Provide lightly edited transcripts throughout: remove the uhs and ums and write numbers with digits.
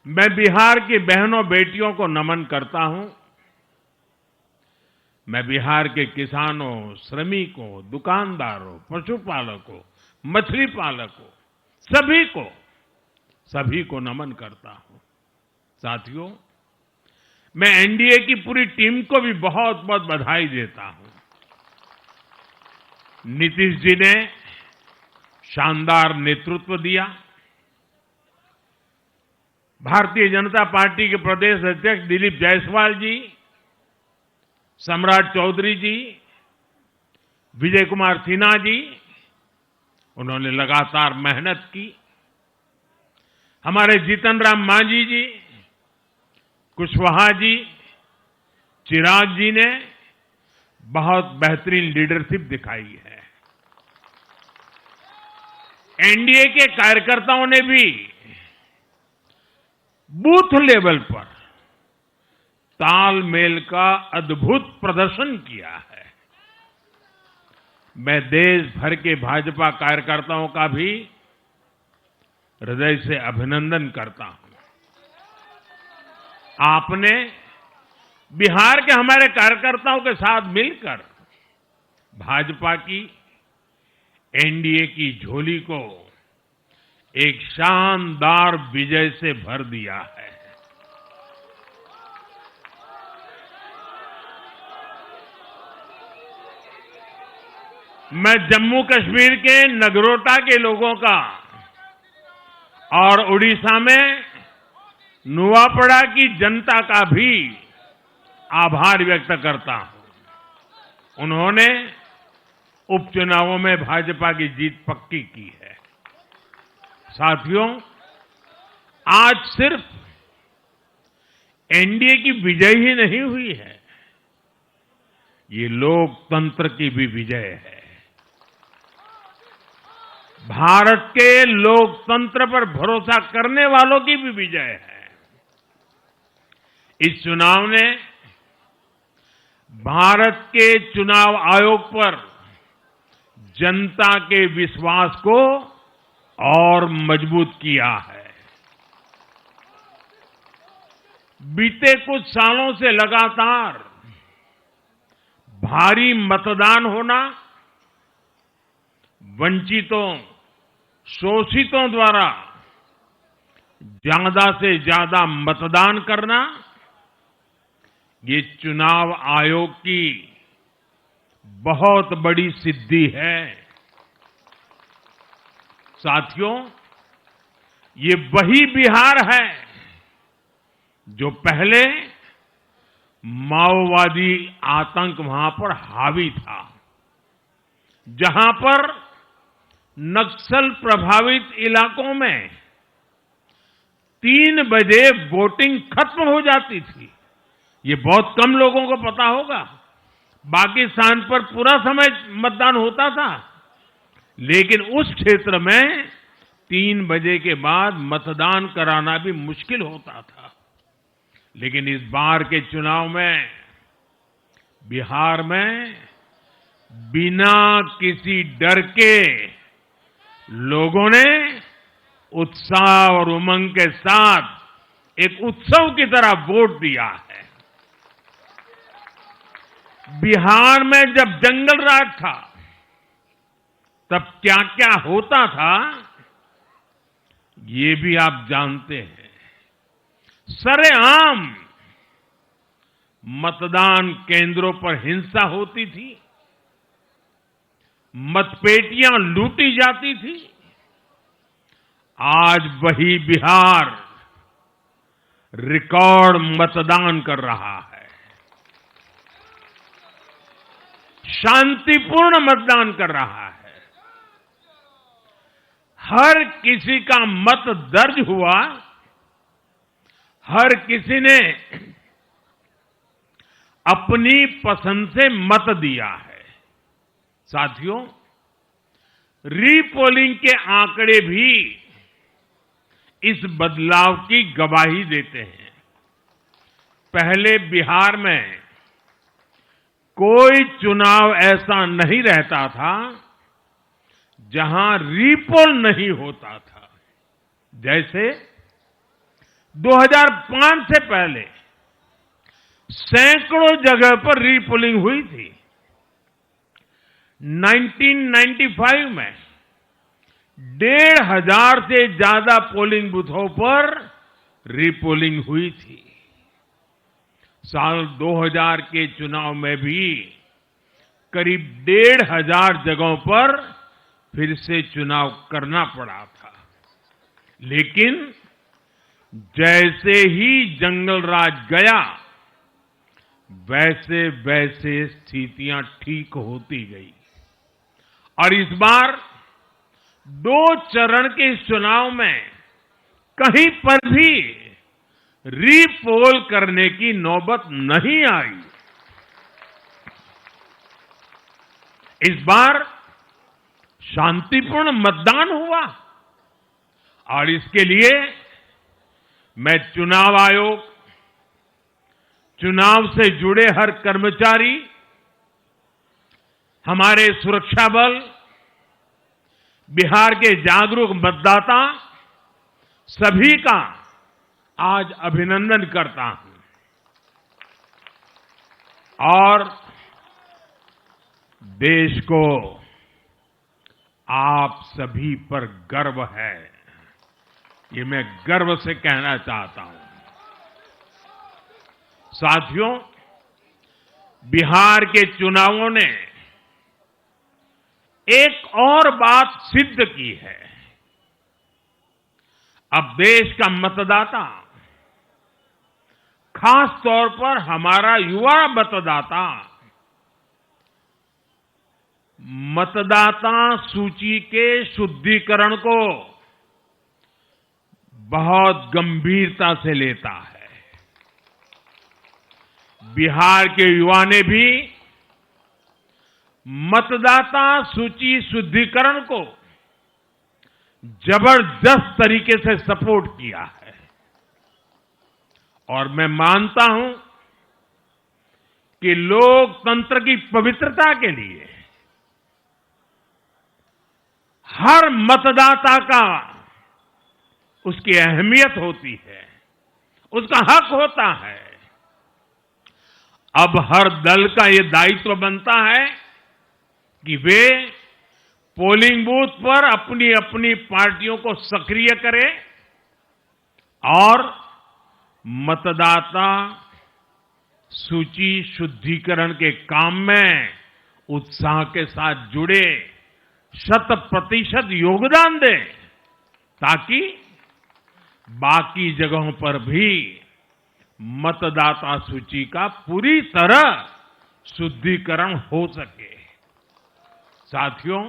मैं बिहार की बहनों बेटियों को नमन करता हूं। मैं बिहार के किसानों, श्रमिकों, दुकानदारों, पशुपालकों, मछली पालकों, सभी को नमन करता हूं। साथियों, मैं एनडीए की पूरी टीम को भी बहुत बहुत बधाई देता हूं। नीतीश जी ने शानदार नेतृत्व दिया। भारतीय जनता पार्टी के प्रदेश अध्यक्ष दिलीप जायसवाल जी, सम्राट चौधरी जी, विजय कुमार सिन्हा जी, उन्होंने लगातार मेहनत की। हमारे जीतन राम मांझी जी, कुशवाहा जी, चिराग जी ने बहुत बेहतरीन लीडरशिप दिखाई है। एनडीए के कार्यकर्ताओं ने भी बूथ लेवल पर तालमेल का अद्भुत प्रदर्शन किया है। मैं देश भर के भाजपा कार्यकर्ताओं का भी हृदय से अभिनंदन करता हूं। आपने बिहार के हमारे कार्यकर्ताओं के साथ मिलकर भाजपा की एनडीए की झोली को एक शानदार विजय से भर दिया है। मैं जम्मू कश्मीर के नगरोटा के लोगों का और उड़ीसा में नुआपड़ा की जनता का भी आभार व्यक्त करता हूं। उन्होंने उपचुनावों में भाजपा की जीत पक्की की है। साथियों, आज सिर्फ एनडीए की विजय ही नहीं हुई है, ये लोकतंत्र की भी विजय है। भारत के लोकतंत्र पर भरोसा करने वालों की भी विजय है। इस चुनाव ने भारत के चुनाव आयोग पर जनता के विश्वास को और मजबूत किया है। बीते कुछ सालों से लगातार भारी मतदान होना, वंचितों, शोषितों द्वारा ज्यादा से ज्यादा मतदान करना, ये चुनाव आयोग की बहुत बड़ी सिद्धि है। साथियों, ये वही बिहार है जो पहले माओवादी आतंक वहां पर हावी था, जहां पर नक्सल प्रभावित इलाकों में 3 बजे वोटिंग खत्म हो जाती थी। ये बहुत कम लोगों को पता होगा। बाकी स्थान पर पूरा समय मतदान होता था, लेकिन उस क्षेत्र में 3 बजे के बाद मतदान कराना भी मुश्किल होता था। लेकिन इस बार के चुनाव में बिहार में बिना किसी डर के लोगों ने उत्साह और उमंग के साथ एक उत्सव की तरह वोट दिया है। बिहार में जब जंगल राज था, तब क्या क्या होता था, ये भी आप जानते हैं। सरेआम मतदान केंद्रों पर हिंसा होती थी, मतपेटियां लूटी जाती थी। आज वही बिहार रिकॉर्ड मतदान कर रहा है। शांतिपूर्ण मतदान कर रहा है। हर किसी का मत दर्ज हुआ, हर किसी ने अपनी पसंद से मत दिया है। साथियों, रीपोलिंग के आंकड़े भी इस बदलाव की गवाही देते हैं। पहले बिहार में कोई चुनाव ऐसा नहीं रहता था जहां रीपोल नहीं होता था। जैसे 2005 से पहले सैकड़ों जगह पर रीपोलिंग हुई थी। 1995 में 1,500 से ज्यादा पोलिंग बूथों पर रीपोलिंग हुई थी। साल 2000 के चुनाव में भी करीब 1,500 जगहों पर फिर से चुनाव करना पड़ा था। लेकिन जैसे ही जंगल राज गया, वैसे वैसे स्थितियां ठीक होती गई और इस बार 2 चरण के इस चुनाव में कहीं पर भी रीपोल करने की नौबत नहीं आई। इस बार शांतिपूर्ण मतदान हुआ और इसके लिए मैं चुनाव आयोग, चुनाव से जुड़े हर कर्मचारी, हमारे सुरक्षा बल, बिहार के जागरूक मतदाता सभी का आज अभिनंदन करता हूं और देश को आप सभी पर गर्व है, ये मैं गर्व से कहना चाहता हूं। साथियों, बिहार के चुनावों ने एक और बात सिद्ध की है। अब देश का मतदाता, खास तौर पर हमारा युवा मतदाता, मतदाता सूची के शुद्धिकरण को बहुत गंभीरता से लेता है। बिहार के युवा ने भी मतदाता सूची शुद्धिकरण को जबरदस्त तरीके से सपोर्ट किया है और मैं मानता हूं कि लोकतंत्र की पवित्रता के लिए हर मतदाता का उसकी अहमियत होती है, उसका हक होता है। अब हर दल का यह दायित्व बनता है कि वे पोलिंग बूथ पर अपनी अपनी पार्टियों को सक्रिय करें और मतदाता सूची शुद्धिकरण के काम में उत्साह के साथ जुड़े, 100% योगदान दें ताकि बाकी जगहों पर भी मतदाता सूची का पूरी तरह शुद्धिकरण हो सके। साथियों,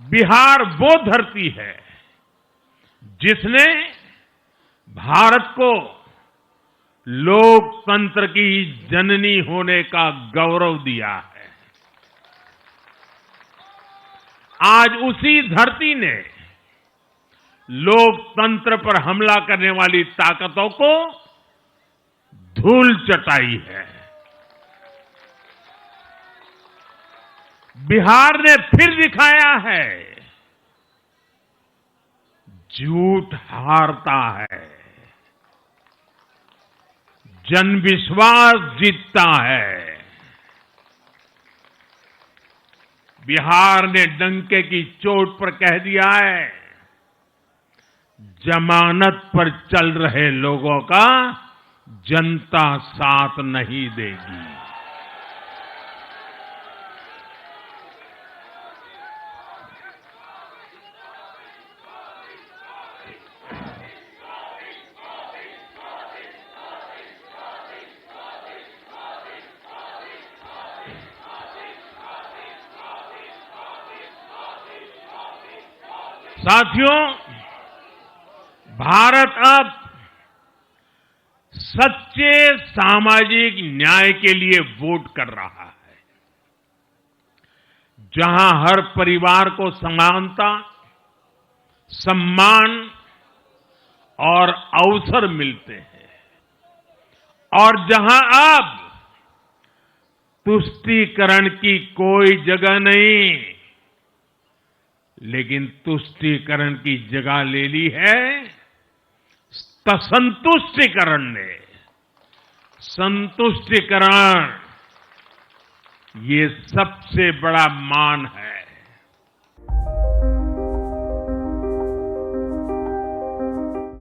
बिहार वो धरती है जिसने भारत को लोकतंत्र की जननी होने का गौरव दिया है। आज उसी धरती ने लोकतंत्र पर हमला करने वाली ताकतों को धूल चटाई है। बिहार ने फिर दिखाया है, झूठ हारता है, जन विश्वास जीतता है। बिहार ने डंके की चोट पर कह दिया है, जमानत पर चल रहे लोगों का जनता साथ नहीं देगी। साथियों, भारत अब सच्चे सामाजिक न्याय के लिए वोट कर रहा है, जहां हर परिवार को समानता, सम्मान और अवसर मिलते हैं और जहां अब तुष्टीकरण की कोई जगह नहीं, लेकिन तुष्टीकरण की जगह ले ली है संतुष्टिकरण ने, संतुष्टिकरण ये सबसे बड़ा मान है।